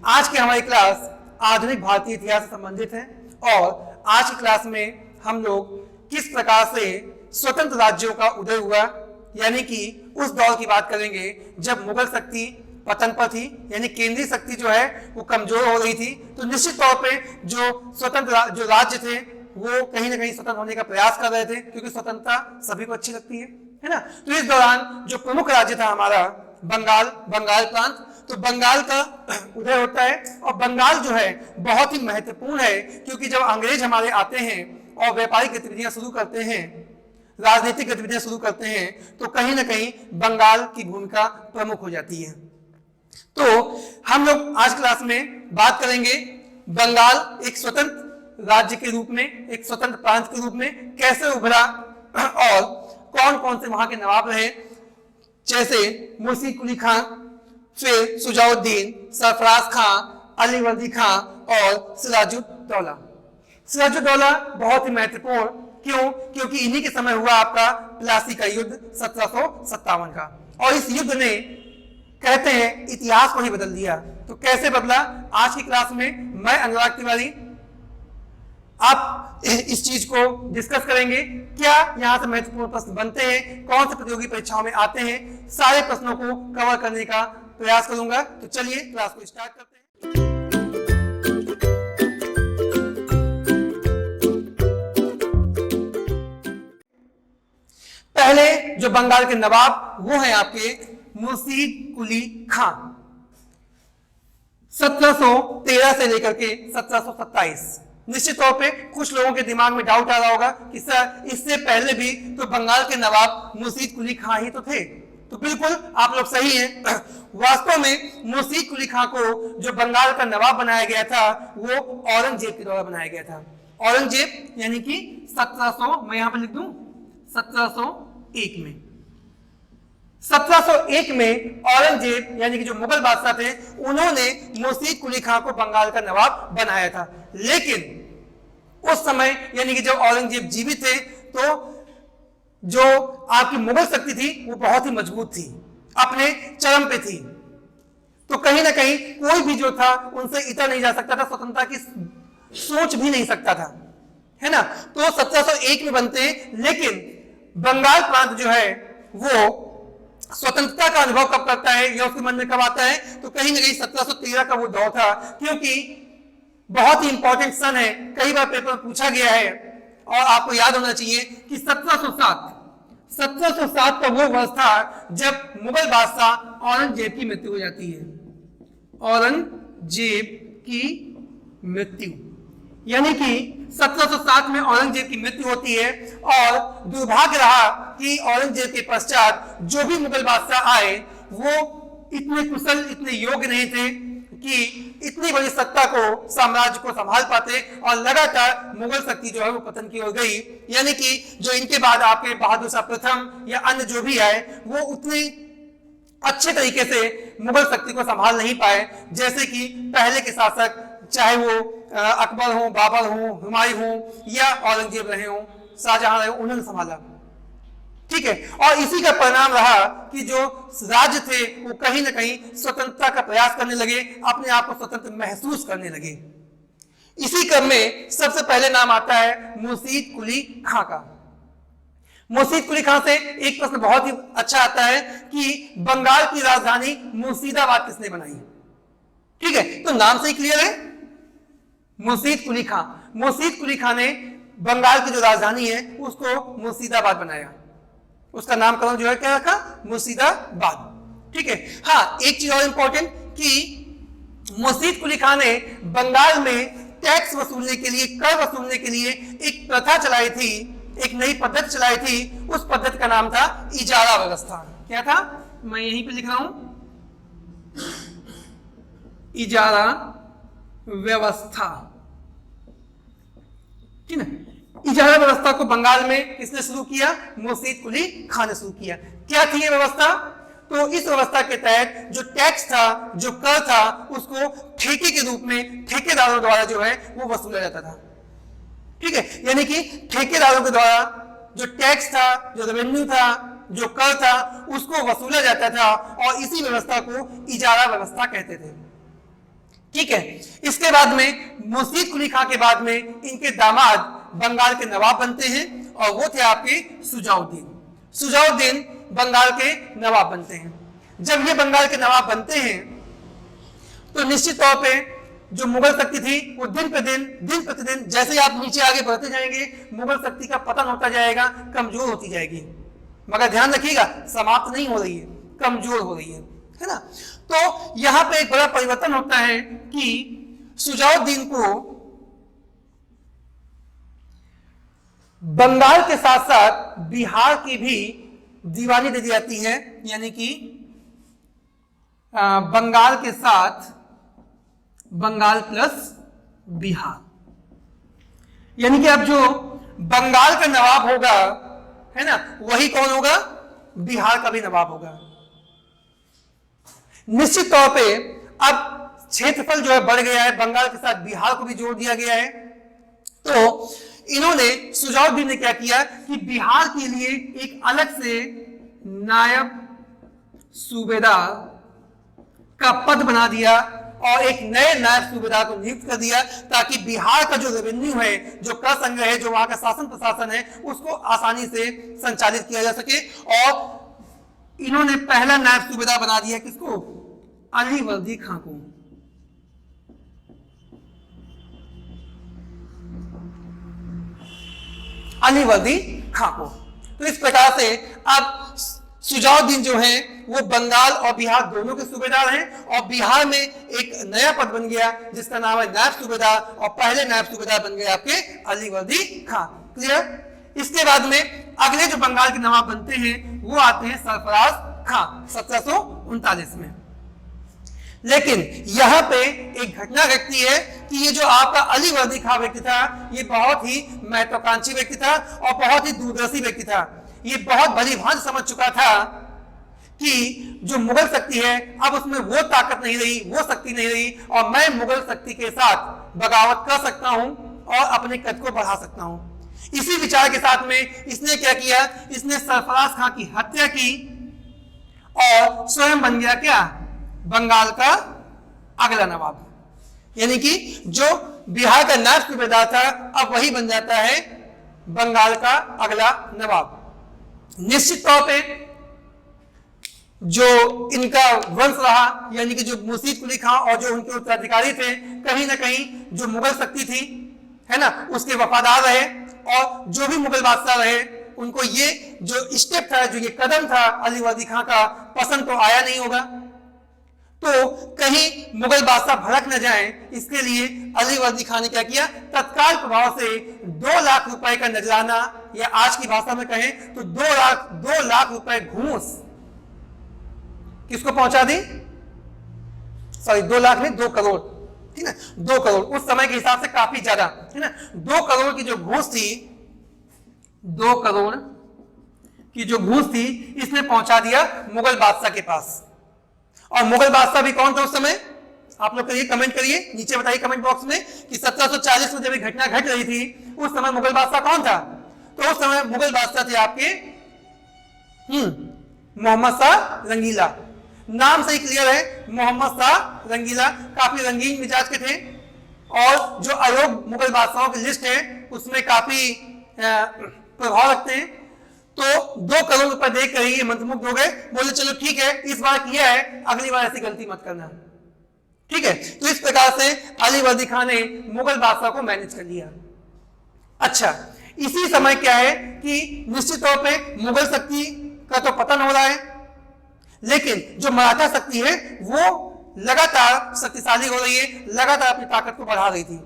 आज की हमारी क्लास आधुनिक भारतीय इतिहास से संबंधित है और आज की क्लास में हम लोग किस प्रकार से स्वतंत्र राज्यों का उदय हुआ, यानी कि उस दौर की बात करेंगे जब मुगल शक्ति पतन पर थी, यानी केंद्रीय शक्ति जो है वो कमजोर हो रही थी। तो निश्चित तौर पे जो स्वतंत्र जो राज्य थे वो कहीं ना कहीं स्वतंत्र होने का प्रयास कर रहे थे, क्योंकि स्वतंत्रता सभी को अच्छी लगती है ना। तो इस दौरान जो प्रमुख राज्य था हमारा बंगाल प्रांत, तो बंगाल का उदय होता है। और बंगाल जो है बहुत ही महत्वपूर्ण है, क्योंकि जब अंग्रेज हमारे आते हैं और व्यापारिक गतिविधियां शुरू करते हैं, राजनीतिक गतिविधियां शुरू करते हैं, तो कहीं ना कहीं बंगाल की भूमिका प्रमुख हो जाती है। तो हम लोग आज क्लास में बात करेंगे बंगाल एक स्वतंत्र राज्य के रूप में, एक स्वतंत्र प्रांत के रूप में कैसे उभरा और कौन कौन से वहां के नवाब रहे, जैसे मुंशी कुली खां, फिर सुजाउद्दीन, सरफराज खां, अलीवर्दी खां और सिराजुद्दौला। सिराजुद्दौला बहुत ही महत्वपूर्ण, क्यों? क्योंकि इन्हीं के समय हुआ आपका प्लासी का युद्ध 1757 का, और इस युद्ध ने कहते हैं इतिहास को ही बदल दिया। तो कैसे बदला, आज की क्लास में मैं अनुराग तिवारी आप इस चीज को डिस्कस करेंगे। क्या यहाँ से महत्वपूर्ण प्रश्न बनते हैं, कौन से प्रतियोगी परीक्षाओं में आते हैं, सारे प्रश्नों को कवर करने का प्रयास करूंगा। तो चलिए क्लास को स्टार्ट करते हैं। पहले जो बंगाल के नवाब वो हैं आपके मुंशी कुली खां, 1713 से लेकर के 1727। निश्चित तौर पे कुछ लोगों के दिमाग में डाउट आ रहा होगा कि सर इससे पहले भी तो बंगाल के नवाब मुंशी कुली खां ही तो थे। तो बिल्कुल आप लोग सही हैं। वास्तव में मुंशी कुली खां को जो बंगाल का नवाब बनाया गया था वो औरंगजेब के द्वारा बनाया गया था। औरंगजेब यानी कि 1700, मैं यहां पर लिख दूं 1701 में। 1701 में औरंगजेब यानी कि जो मुगल बादशाह थे उन्होंने मुंशी कुली खां को बंगाल का नवाब बनाया था। लेकिन उस समय यानी कि जब औरंगजेब जीवित थे तो जो आपकी मुगल शक्ति थी वो बहुत ही मजबूत थी, अपने चरम पे थी। तो कहीं ना कहीं कोई भी जो था उनसे इतर नहीं जा सकता था, स्वतंत्रता की सोच भी नहीं सकता था, है ना। तो 1701 में बनते हैं, लेकिन बंगाल प्रांत जो है वो स्वतंत्रता का अनुभव कब करता है या उसके मन में कब आता है, तो कहीं ना कहीं 1713 का वो दौर था। क्योंकि बहुत ही इंपॉर्टेंट सन है, कई बार पेपर में पूछा गया है और आपको याद होना चाहिए कि 1707 का वो वर्ष था जब मुगल बादशाह औरंगजेब की मृत्यु हो जाती है। औरंगजेब की मृत्यु यानी कि 1707 में औरंगजेब की मृत्यु होती है। और दुर्भाग्य रहा कि औरंगजेब के पश्चात जो भी मुगल बादशाह आए वो इतने कुशल, इतने योग्य नहीं थे कि इतनी बड़ी सत्ता को, साम्राज्य को संभाल पाते, और लगातार मुगल शक्ति जो है वो पतन की ओर गई। यानी कि जो इनके बाद आपके बहादुर शाह प्रथम या अन्य जो भी आए वो उतने अच्छे तरीके से मुगल शक्ति को संभाल नहीं पाए, जैसे कि पहले के शासक, चाहे वो अकबर हो, बाबर हो, हुमायूं हो या औरंगजेब रहे हो, शाहजहां रहे हो, उन्होंने संभाला। ठीक है, और इसी का परिणाम रहा कि जो राज्य थे वो कहीं ना कहीं स्वतंत्रता का प्रयास करने लगे, अपने आप को स्वतंत्र महसूस करने लगे। इसी क्रम में सबसे पहले नाम आता है मुंशी कुली खां का। मुंशी कुली खां से एक प्रश्न बहुत ही अच्छा आता है कि बंगाल की राजधानी मुर्शिदाबाद किसने बनाई? ठीक है, तो नाम से ही क्लियर है, मुंशी कुली खां। मुंशी कुली खां ने बंगाल की जो राजधानी है उसको मुर्शिदाबाद बनाया। उसका नामकरण जो है क्या रखा? मुर्शिदाबाद। ठीक है। हाँ, एक चीज और इंपॉर्टेंट कि मुंशी कुली खां ने बंगाल में टैक्स वसूलने के लिए, कर वसूलने के लिए एक प्रथा चलाई थी, एक नई पद्धति चलाई थी। उस पद्धति का नाम था इजारा व्यवस्था। क्या था? मैं यहीं पे लिख रहा हूं, इजारा व्यवस्था। ठीक है, इजारा व्यवस्था को बंगाल में किसने शुरू किया? मुंशी कुली खां ने शुरू किया। क्या थी ये व्यवस्था? तो इस व्यवस्था के तहत जो टैक्स था, जो कर था, उसको ठेके के रूप में ठेकेदारों द्वारा जो है वो वसूला जाता था। ठीक है, यानी कि ठेकेदारों के द्वारा जो टैक्स था, जो रेवेन्यू था, जो कर था, उसको वसूला जाता था, और इसी व्यवस्था को इजारा व्यवस्था कहते थे। ठीक है। इसके बाद में मुर्शीद कुली खां के बाद में इनके दामाद बंगाल के नवाब बनते हैं और वो थे आपके सुजाउद्दीन। सुजाउद्दीन बंगाल के नवाब बनते हैं। जब ये बंगाल के नवाब बनते हैं तो निश्चित तौर पे जो मुगल शक्ति थी वो दिन प्रतिदिन जैसे आप नीचे आगे बढ़ते जाएंगे मुगल शक्ति का पतन होता जाएगा, कमजोर होती जाएगी। मगर ध्यान रखिएगा समाप्त नहीं हो रही है, कमजोर हो रही है ना। तो यहां पे एक बड़ा परिवर्तन होता है कि सुजाउद्दीन को बंगाल के साथ साथ बिहार की भी दीवानी दे दी जाती है, यानी कि बंगाल के साथ बंगाल प्लस बिहार, यानी कि अब जो बंगाल का नवाब होगा है ना वही कौन होगा, बिहार का भी नवाब होगा। निश्चित तौर पे अब क्षेत्रफल जो है बढ़ गया है, बंगाल के साथ बिहार को भी जोड़ दिया गया है। तो इन्होंने सुजाउद्दीन ने क्या किया कि बिहार के लिए एक अलग से नायब सूबेदार का पद बना दिया और एक नए नायब सूबेदार को नियुक्त कर दिया ताकि बिहार का जो रेवेन्यू है, जो कर संग्रह है, जो वहां का शासन प्रशासन है, उसको आसानी से संचालित किया जा सके। और इन्होंने पहला नायब सूबेदार बना दिया किसको, अलीवर्दी खां को। अलीवर्दी खां को। तो इस प्रकार से अब सुजाउद्दीन जो है वो बंगाल और बिहार दोनों के सूबेदार हैं और बिहार में एक नया पद बन गया जिसका नाम है नायब सूबेदार और पहले नायब सूबेदार बन गए आपके अलीवर्दी खां। क्लियर। इसके बाद में अगले जो बंगाल के नवाब बनते हैं वो आते हैं सरफराज खां 1739 में। लेकिन यहां पे एक घटना घटती है कि ये जो आपका अलीवर्दी खां व्यक्ति था ये बहुत ही महत्वाकांक्षी व्यक्ति था और बहुत ही दूरदर्शी व्यक्ति था। ये बहुत भली भांति समझ चुका था कि जो मुगल शक्ति है अब उसमें वो ताकत नहीं रही, वो शक्ति नहीं रही और मैं मुगल शक्ति के साथ बगावत कर सकता हूं और अपने कद को बढ़ा सकता हूं। इसी विचार के साथ में इसने क्या किया, इसने सरफराज खां की हत्या की और स्वयं बन गया क्या, बंगाल का अगला नवाब। यानी कि जो बिहार का नायब सूबेदार था अब वही बन जाता है बंगाल का अगला नवाब। निश्चित तौर पे जो इनका वंश रहा यानी कि जो मुर्शीद कुली खां और जो उनके उत्तराधिकारी थे कहीं ना कहीं जो मुगल शक्ति थी है ना उसके वफादार रहे और जो भी मुगल बादशाह रहे उनको ये जो स्टेप था, जो ये कदम था अलीवर्दी खां का पसंद तो आया नहीं होगा। तो कहीं मुगल बादशाह भड़क न जाए इसके लिए अलीवर्दी खान ने क्या किया, तत्काल प्रभाव से 2 लाख रुपए का नजराना या आज की भाषा में कहें तो 2 लाख रुपए घूस किसको पहुंचा दी, सॉरी 2 लाख नहीं 2 करोड़, ठीक है 2 करोड़ उस समय के हिसाब से काफी ज्यादा है ना। 2 करोड़ की जो घूस थी, 2 करोड़ की जो घूस थी इसने पहुंचा दिया मुगल बादशाह के पास। और मुगल बादशाह भी कौन था उस समय, आप लोग करिए, कमेंट करिए नीचे, बताइए कमेंट बॉक्स में कि 1740 में जब घटना घट रही थी उस समय मुगल बादशाह कौन था। तो उस समय मुगल बादशाह थे आपके मोहम्मद शाह रंगीला। नाम से ही क्लियर है, मोहम्मद शाह रंगीला काफी रंगीन मिजाज के थे और जो अयोग मुगल बादशाहों की लिस्ट है उसमें काफी प्रभाव रखते हैं। तो 2 करोड़ रुपए देकर ही मंत्रमुग्ध हो गए, बोले चलो ठीक है इस बार किया है अगली बार ऐसी गलती मत करना, ठीक है। तो इस प्रकार से अलीवर्दी खान ने मुगल बादशाह को मैनेज कर लिया। अच्छा, इसी समय क्या है कि निश्चित तौर पे मुगल शक्ति का तो पतन हो रहा है लेकिन जो मराठा शक्ति है वो लगातार शक्तिशाली हो रही है, लगातार अपनी ताकत को बढ़ा रही थी।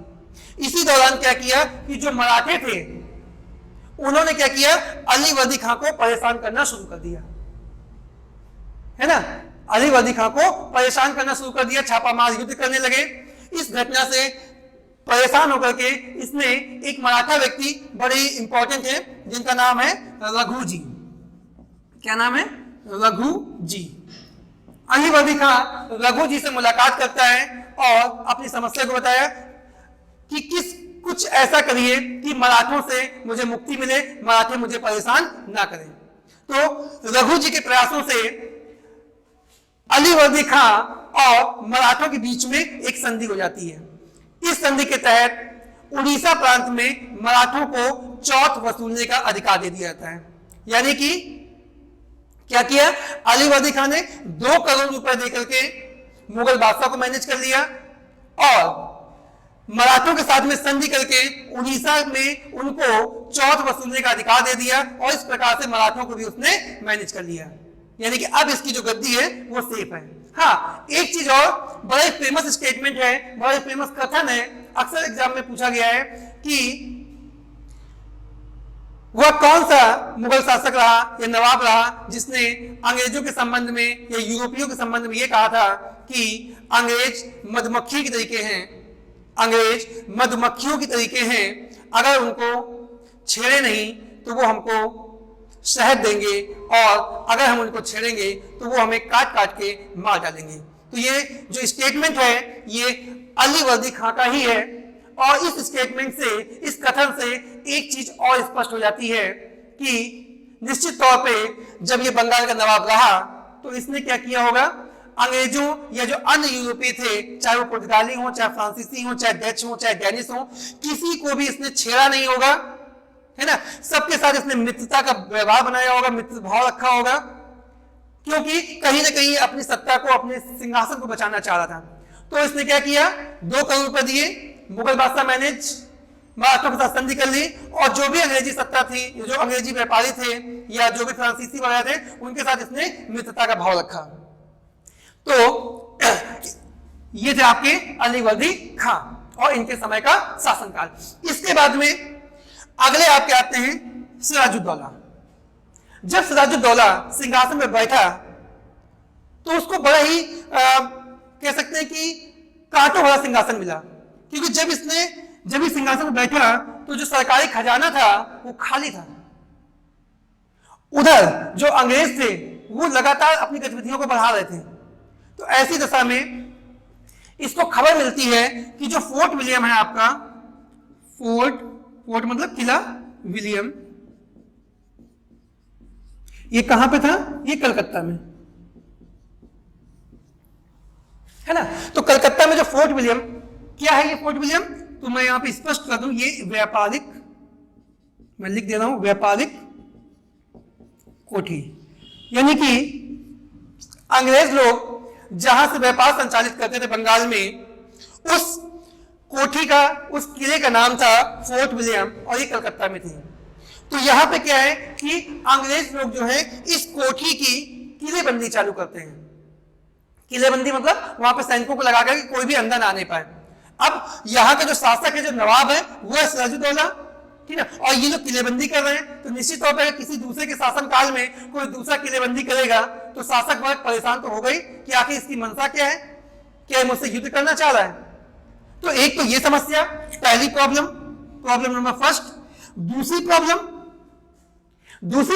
इसी दौरान क्या किया कि जो मराठे थे उन्होंने क्या किया, अलीवर्दी खां को परेशान करना शुरू कर दिया, है ना। अलीवर्दी खां को परेशान करना शुरू कर दिया, छापामार युद्ध करने लगे। इस घटना से परेशान होकर के इसने एक मराठा व्यक्ति बड़े इंपॉर्टेंट है जिनका नाम है रघु जी। क्या नाम है, रघु जी। अलीवर्दी खां रघु जी से मुलाकात करता है और अपनी समस्या को बताया कि कुछ ऐसा करिए कि मराठों से मुझे मुक्ति मिले, मराठे मुझे परेशान ना करें। तो रघु जी के प्रयासों से अलीवर्दी खां और मराठों के बीच में एक संधि हो जाती है। इस संधि के तहत उड़ीसा प्रांत में मराठों को चौथ वसूलने का अधिकार दे दिया जाता है। यानी कि क्या किया, अलीवर्दी खान ने 2 करोड़ रुपए देकर के मुगल बादशाह को मैनेज कर लिया और मराठों के साथ में संधि करके उड़ीसा में उनको चौथ वसूलने का अधिकार दे दिया और इस प्रकार से मराठों को भी उसने मैनेज कर लिया। यानी कि अब इसकी जो गद्दी है वो सेफ है। हाँ, एक चीज और, बड़ा एक फेमस स्टेटमेंट है, बड़ा एक फेमस कथन है, अक्सर एग्जाम में पूछा गया है कि वह कौन सा मुगल शासक रहा या नवाब रहा जिसने अंग्रेजों के संबंध में या यूरोपियों के संबंध में यह कहा था कि अंग्रेज मधुमक्खी के तरीके हैं, अंग्रेज मधुमक्खियों की तरीके हैं, अगर उनको छेड़े नहीं तो वो हमको शहद देंगे और अगर हम उनको छेड़ेंगे तो वो हमें काट काट के मार डालेंगे। तो ये जो स्टेटमेंट है ये अलीवर्दी खां का ही है और इस स्टेटमेंट से, इस कथन से एक चीज और स्पष्ट हो जाती है कि निश्चित तौर पे जब ये बंगाल का नवाब रहा तो इसने क्या किया होगा, अंग्रेजों या जो अन्य यूरोपीय थे, चाहे वो पुर्तगाली हो, चाहे फ्रांसीसी हो, चाहे डच हो, चाहे डेनिश हो, किसी को भी इसने छेड़ा नहीं होगा, है ना। सबके साथ इसने मित्रता का व्यवहार बनाया होगा, मित्र भाव रखा होगा, क्योंकि कहीं ना कहीं अपनी सत्ता को, अपने सिंहासन को बचाना चाह रहा था। तो इसने क्या किया, 2 करोड़ रुपए दिए, मुगल बादशाह मैनेज, मराठों के साथ संधि कर ली और जो भी अंग्रेजी सत्ता थी, जो अंग्रेजी व्यापारी थे या जो भी फ्रांसीसी वगैरह थे, उनके साथ इसने मित्रता का भाव रखा। तो ये थे आपके अलीवर्दी खां और इनके समय का शासनकाल। इसके बाद में अगले आपके आते हैं सिराजुद्दौला। जब सिराजुद्दौला सिंहासन में बैठा तो उसको बड़ा ही कह सकते हैं कि कांटों वाला सिंहासन मिला, क्योंकि जब इस सिंहासन में बैठा तो जो सरकारी खजाना था वो खाली था। उधर जो अंग्रेज थे वो लगातार अपनी गतिविधियों को बढ़ा रहे थे। तो ऐसी दशा में इसको खबर मिलती है कि जो फोर्ट विलियम है आपका, फोर्ट मतलब किला विलियम, ये कहां पे था, ये कलकत्ता में है ना। तो कलकत्ता में जो फोर्ट विलियम, क्या है ये फोर्ट विलियम, तो मैं यहां पे स्पष्ट कर दूं, ये व्यापारिक, मैं लिख दे रहा हूं, व्यापारिक कोठी। यानी कि अंग्रेज लोग जहां से व्यापार संचालित करते थे बंगाल में, उस कोठी का, उस किले का नाम था फोर्ट विलियम और ये कलकत्ता में थी। तो यहां पे क्या है कि अंग्रेज लोग जो है इस कोठी की किलेबंदी चालू करते हैं। किलेबंदी मतलब वहां पे सैनिकों को लगा कर कोई भी अंदर ना आने पाए। अब यहाँ का जो शासक है, जो नवाब है, वो है सिराजुद्दौला, ठीक है, और ये लोग किलेबंदी कर रहे हैं। तो निश्चित तौर पर किसी दूसरे के शासन काल में कोई दूसरा किलेबंदी करेगा तो शासक बहुत परेशान तो हो गई कि आखिर इसकी मंशा क्या है, क्या मुझसे युद्ध करना चाह रहा है। तो एक तो ये समस्या, पहली प्रॉब्लम नंबर फर्स्ट। दूसरी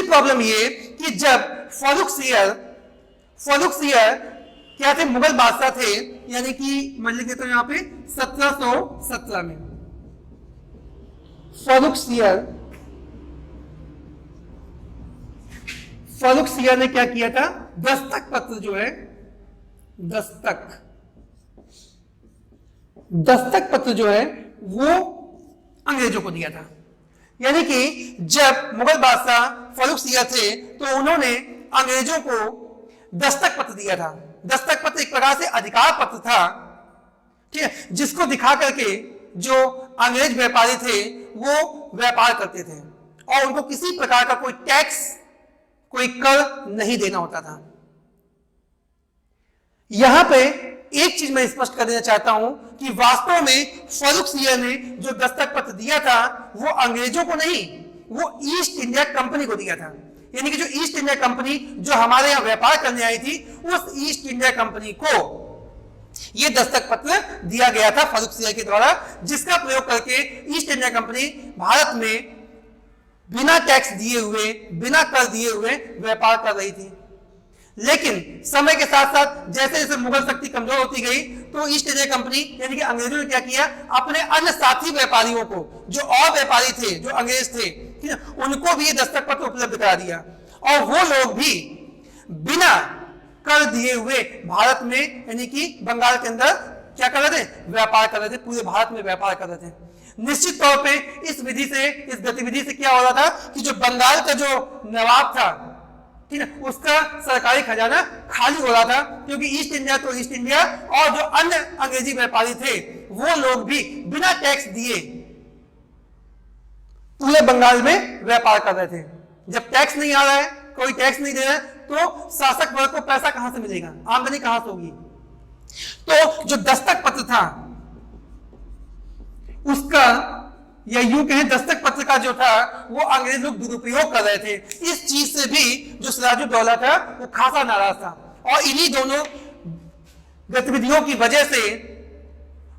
प्रॉब्लम ये कि जब फर्रुख सियर क्या थे, मुगल बादशाह थे, यानी कि मैं लिख देता हूं यहां पे 1717 में फर्रुख सियर ने क्या किया था, दस्तक पत्र जो है, दस्तक पत्र जो है वो अंग्रेजों को दिया था। यानी कि जब मुगल बादशाह फर्रुख सियर थे तो उन्होंने अंग्रेजों को दस्तक पत्र दिया था। दस्तक पत्र एक प्रकार से अधिकार पत्र था, ठीक है, जिसको दिखा करके जो अंग्रेज व्यापारी थे वो व्यापार करते थे और उनको किसी प्रकार का कोई टैक्स, कोई कर नहीं देना होता था। यहां पे एक चीज मैं स्पष्ट कर देना चाहता हूं कि वास्तव में फर्रुख सियर ने जो दस्तक पत्र दिया था वो अंग्रेजों को नहीं, वो ईस्ट इंडिया कंपनी को दिया था। यानी कि जो ईस्ट इंडिया कंपनी जो हमारे यहां व्यापार करने आई थी, उस ईस्ट इंडिया कंपनी को यह दस्तक पत्र दिया गया था फर्रुख सियर के द्वारा, जिसका प्रयोग करके ईस्ट इंडिया कंपनी भारत में बिना टैक्स दिए हुए, बिना कर दिए हुए व्यापार कर रही थी। लेकिन समय के साथ साथ जैसे जैसे मुगल शक्ति कमजोर होती गई तो ईस्ट इंडिया कंपनी यानी कि अंग्रेजों ने क्या किया, अपने अन्य साथी व्यापारियों को, जो और व्यापारी थे, जो अंग्रेज थे, ठीक है, उनको भी ये दस्तक पत्र उपलब्ध करा दिया और वो लोग भी बिना कर दिए हुए भारत में, यानी कि बंगाल के अंदर क्या कर रहे थे, व्यापार कर रहे थे, पूरे भारत में व्यापार कर रहे थे। निश्चित तौर पे इस विधि से, इस गतिविधि से क्या हो रहा था कि जो बंगाल का जो नवाब था, ठीक है, उसका सरकारी खजाना खाली हो रहा था, क्योंकि ईस्ट इंडिया तो ईस्ट इंडिया, और जो अन्य अंग्रेजी व्यापारी थे वो लोग भी बिना टैक्स दिए पूरे बंगाल में व्यापार कर रहे थे। जब टैक्स नहीं आ रहा है, कोई टैक्स नहीं दे रहा है, तो शासक वर्ग को पैसा कहां से मिलेगा, आमदनी कहां से होगी। तो जो दस्तक पत्र था उसका, या यूं कहें दस्तक पत्र का जो था, वो अंग्रेज लोग दुरुपयोग कर रहे थे। इस चीज से भी जो सिराजुद्दौला था वो खासा नाराज था, और इन्हीं दोनों गतिविधियों की वजह से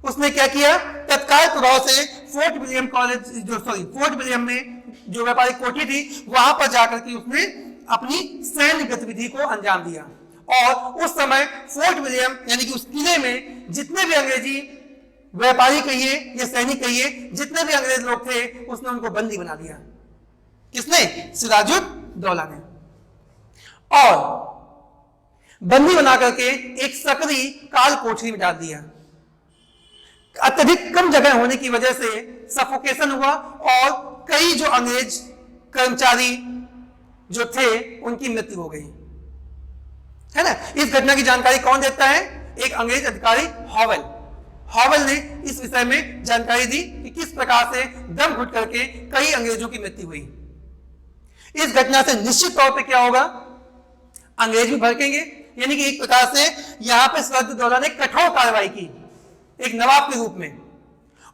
उसने क्या किया, तत्काल प्रभाव से फोर्ट विलियम कॉलेज, जो फोर्ट विलियम में जो व्यापारिक कोठी थी, वहां पर जाकर के उसने अपनी सैन्य गतिविधि को अंजाम दिया। और उस समय फोर्ट विलियम यानी कि उस किले में जितने भी अंग्रेजी व्यापारी कहिए या सैनिक कहिए, जितने भी अंग्रेज लोग थे, उसने उनको बंदी बना दिया। किसने, सिराजुद्दौला ने। और बंदी बना करके एक सकरी काल कोठरी में डाल दिया। अत्यधिक कम जगह होने की वजह से सफोकेशन हुआ, और कई जो अंग्रेज कर्मचारी जो थे उनकी मृत्यु हो गई, है ना। इस घटना की जानकारी कौन देता है, एक अंग्रेज अधिकारी हॉवेल ने इस विषय में जानकारी दी कि किस प्रकार से दम घुट करके कई अंग्रेजों की मृत्यु हुई। इस घटना से निश्चित तौर पे क्या होगा, अंग्रेज भी भड़केंगे, यानी कि एक प्रकार से यहां पे सिराजुद्दौला ने कठोर कार्रवाई की एक नवाब के रूप में।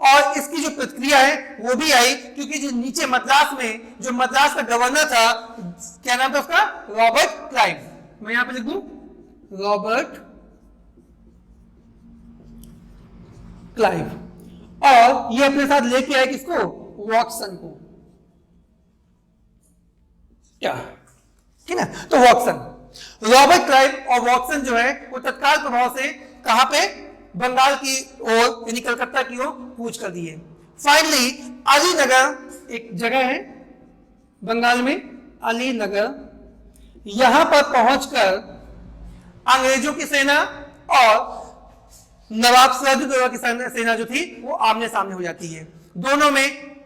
और इसकी जो प्रतिक्रिया है वो भी आई, क्योंकि जो नीचे मद्रास में जो मद्रास का गवर्नर था, क्या नाम था उसका, रॉबर्ट क्लाइव। मैं यहां पे लिख दूं, रॉबर्ट क्लाइव, और ये अपने साथ लेके आए किसको, वॉटसन को, क्या, ठीक है। तो वॉटसन, रॉबर्ट क्लाइव और वॉटसन जो है वो तत्काल प्रभाव से कहां पे, बंगाल की ओर यानी कलकत्ता की ओर कूच कर दिए। फाइनली अलीनगर एक जगह है बंगाल में, अलीनगर, यहां पर पहुंचकर अंग्रेजों की सेना और नवाब सिराजुद्दौला की सेना जो थी वो आमने सामने हो जाती है। दोनों में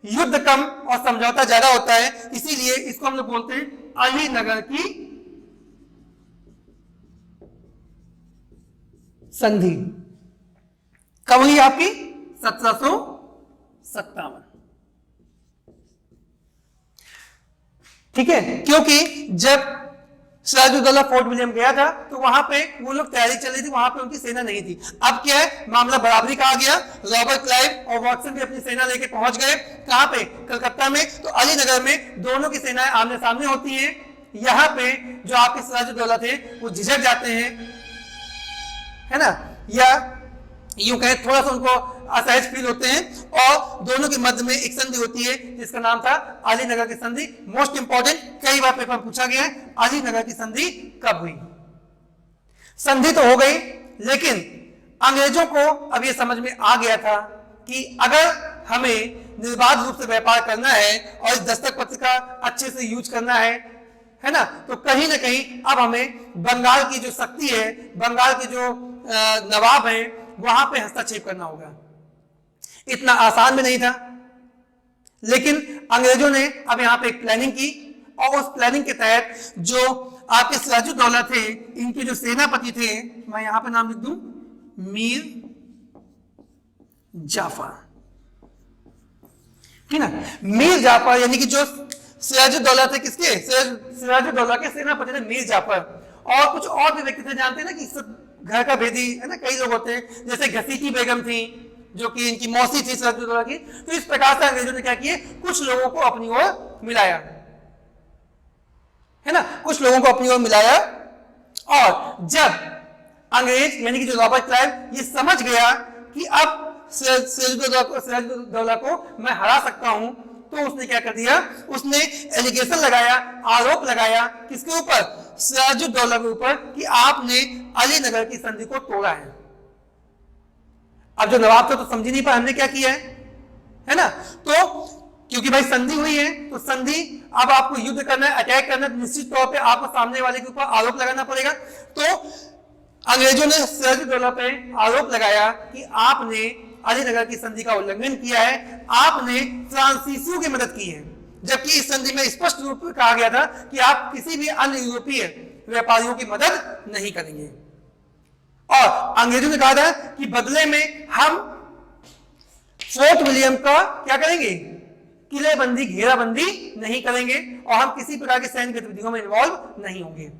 युद्ध कम और समझौता ज्यादा होता है, इसीलिए इसको हम लोग बोलते हैं अलीनगर की संधि। कब हुई आपकी, 1757, ठीक है। क्योंकि जब सिराजुद्दौला फोर्ट विलियम गया था तो वहां पे वो लोग तैयारी चल रही थी, वहां पे उनकी सेना नहीं थी। अब क्या है, मामला बराबरी का आ गया, रॉबर्ट क्लाइव और वॉटसन भी अपनी सेना लेके पहुंच गए कहां पे, कलकत्ता में। तो अलीनगर में दोनों की सेनाएं आमने सामने होती हैं। यहां पे जो आपके सिराजुद्दौला थे वो झिझक जाते हैं, है ना, या यूं कहे थोड़ा सा उनको असहज फील होते हैं, और दोनों के मध्य में एक संधि होती है जिसका नाम था अलीनगर की संधि। मोस्ट इंपॉर्टेंट, कई बार पेपर में पूछा गया है, अलीनगर की संधि कब हुई। संधि तो हो गई, लेकिन अंग्रेजों को अब यह समझ में आ गया था कि अगर हमें निर्बाध रूप से व्यापार करना है और इस दस्तक पत्र का अच्छे से यूज करना है ना, तो कहीं ना कहीं अब हमें बंगाल की जो शक्ति है, बंगाल के जो नवाब हैं, वहां पे हस्तक्षेप करना होगा। इतना आसान भी नहीं था, लेकिन अंग्रेजों ने अब यहां पे एक प्लानिंग की, और उस प्लानिंग के तहत जो आपके सिराजुद्दौला थे, इनके जो सेनापति थे, मैं यहां पे नाम लिख दूं, मीर जाफर, ठीक है। मीर जाफर यानी कि जो सिराजुद्दौला थे, किसके, सिराजुद्दौला के सेनापति थे मीर जाफर। और कुछ और भी व्यक्ति थे, जानते हैं ना कि सब घर का भेदी है ना, कई लोग होते हैं, जैसे घसीटी बेगम थी जो कि इनकी मौसी थी सिराजुद्दौला की। तो इस प्रकार से अंग्रेजों ने क्या किए, कुछ लोगों को अपनी ओर मिलाया, है ना, कुछ लोगों को अपनी ओर मिलाया। और जब अंग्रेज यानी कि जो रॉबर्ट क्लाइव ये समझ गया कि अब सिराजुद्दौला को मैं हरा सकता हूं, तो उसने क्या कर दिया, उसने एलिगेशन लगाया, आरोप लगाया, किसके ऊपर, सिराजुद्दौला के ऊपर, कि आपने अलीनगर की संधि को तोड़ा है। अब जो नवाब था तो समझ नहीं पाया हमने क्या किया है ना। तो क्योंकि भाई संधि हुई है तो संधि, अब आपको युद्ध करना है, अटैक करना है, निश्चित तौर पे आपको सामने वाले के ऊपर आरोप लगाना पड़ेगा। तो अंग्रेजों ने सिराजुद्दौला पे आरोप लगाया कि आपने अलीनगर की संधि का उल्लंघन किया है, आपने फ्रांसीसियों की मदद की है, जबकि इस संधि में स्पष्ट रूप से कहा गया था कि आप किसी भी अन्य यूरोपीय व्यापारियों की मदद नहीं करेंगे। और अंग्रेजों ने कहा था कि बदले में हम फोर्ट विलियम का क्या करेंगे, किलेबंदी, घेराबंदी नहीं करेंगे और हम किसी प्रकार की सैन्य गतिविधियों में इन्वॉल्व नहीं होंगे।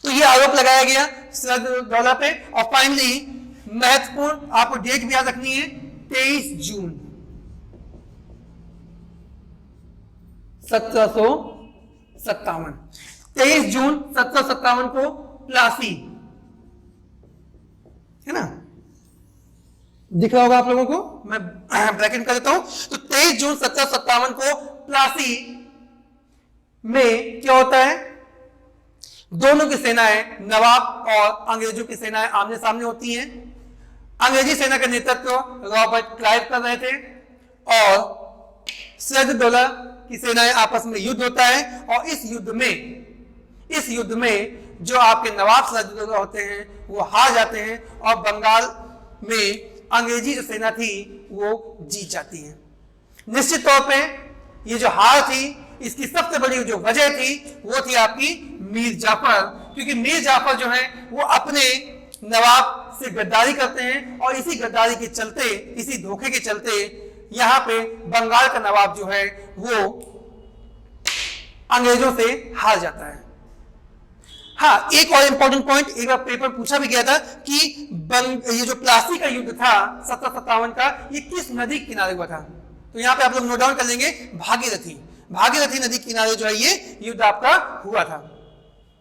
तो ये आरोप लगाया गया सिराजुद्दौला पे। और फाइनली महत्वपूर्ण आपको डेट भी याद रखनी है, 23 जून 1757। 23 जून 1757 को प्लासी, है ना, दिख रहा होगा आप लोगों को, मैं ब्रैकेट कर देता हूं। तो 23 जून 1757 को प्लासी में क्या होता है, दोनों की सेनाएं, नवाब और अंग्रेजों की सेनाएं आमने सामने होती हैं। अंग्रेजी सेना का नेतृत्व रॉबर्ट क्लाइव कर रहे थे और सिराजुद्दौला की सेनाएं आपस में युद्ध होता है। और इस युद्ध में जो आपके नवाब सिराजुद्दौला होते हैं वो हार जाते हैं और बंगाल में अंग्रेजी जो सेना थी वो जीत जाती है। निश्चित तौर पे ये जो हार थी इसकी सबसे बड़ी जो वजह थी वो थी आपकी मीर जाफर, क्योंकि मीर जाफर जो है वो अपने नवाब से गद्दारी करते हैं और इसी गद्दारी के चलते, इसी धोखे के चलते यहाँ पे बंगाल का नवाब जो है वो अंग्रेजों से हार जाता है। हाँ, एक और इंपॉर्टेंट पॉइंट, एक बार पेपर पूछा भी गया था कि ये जो प्लासी का युद्ध था 1757 का, ये किस नदी के किनारे हुआ था। तो यहाँ पे आप लोग नोट डाउन कर लेंगे, भागीरथी नदी किनारे जो है ये युद्ध आपका हुआ था,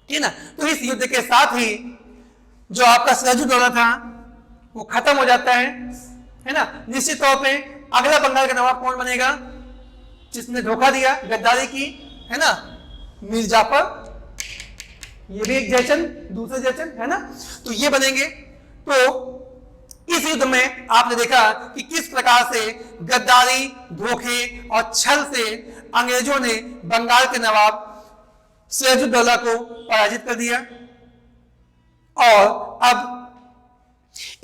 ठीक ना। तो इस युद्ध के साथ ही जो आपका सिराजुद्दौला था वो खत्म हो जाता है ना। निश्चित तौर पे अगला बंगाल का नवाब कौन बनेगा, जिसने धोखा दिया, गद्दारी की, है ना, मीर जाफर। ये भी एक जयचंद, दूसरे जयचंद, है ना, तो ये बनेंगे। तो इस युद्ध में आपने देखा कि किस प्रकार से गद्दारी, धोखे और छल से अंग्रेजों ने बंगाल के नवाब सिराजुद्दौला को पराजित कर दिया। और अब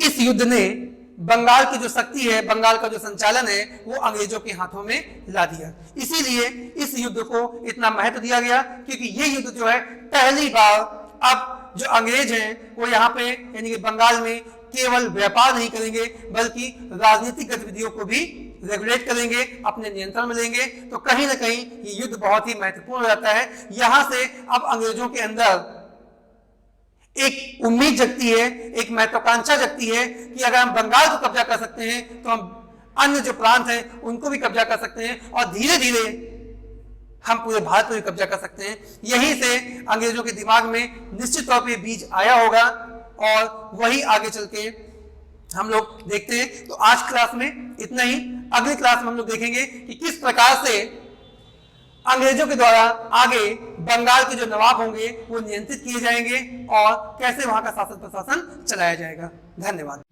इस युद्ध ने बंगाल की जो शक्ति है, बंगाल का जो संचालन है वो अंग्रेजों के हाथों में ला दिया। इसीलिए इस युद्ध को इतना महत्व दिया गया, क्योंकि ये युद्ध जो है पहली बार अब जो अंग्रेज हैं वो यहाँ पे यानी कि बंगाल में केवल व्यापार नहीं करेंगे बल्कि राजनीतिक गतिविधियों को भी रेगुलेट करेंगे, अपने नियंत्रण में लेंगे। तो कहीं ना कहीं ये युद्ध बहुत ही महत्वपूर्ण हो जाता है। यहां से अब अंग्रेजों के अंदर एक उम्मीद जगती है, एक महत्वाकांक्षा जगती है कि अगर हम बंगाल को कब्जा कर सकते हैं तो हम अन्य जो प्रांत हैं उनको भी कब्जा कर सकते हैं और धीरे धीरे हम पूरे भारत को भी कब्जा कर सकते हैं। यहीं से अंग्रेजों के दिमाग में निश्चित तौर पे बीज आया होगा और वही आगे चल के हम लोग देखते हैं। तो आज क्लास में इतना ही। अगली क्लास में हम लोग देखेंगे कि किस प्रकार से अंग्रेजों के द्वारा आगे बंगाल के जो नवाब होंगे वो नियंत्रित किए जाएंगे और कैसे वहां का शासन प्रशासन चलाया जाएगा। धन्यवाद।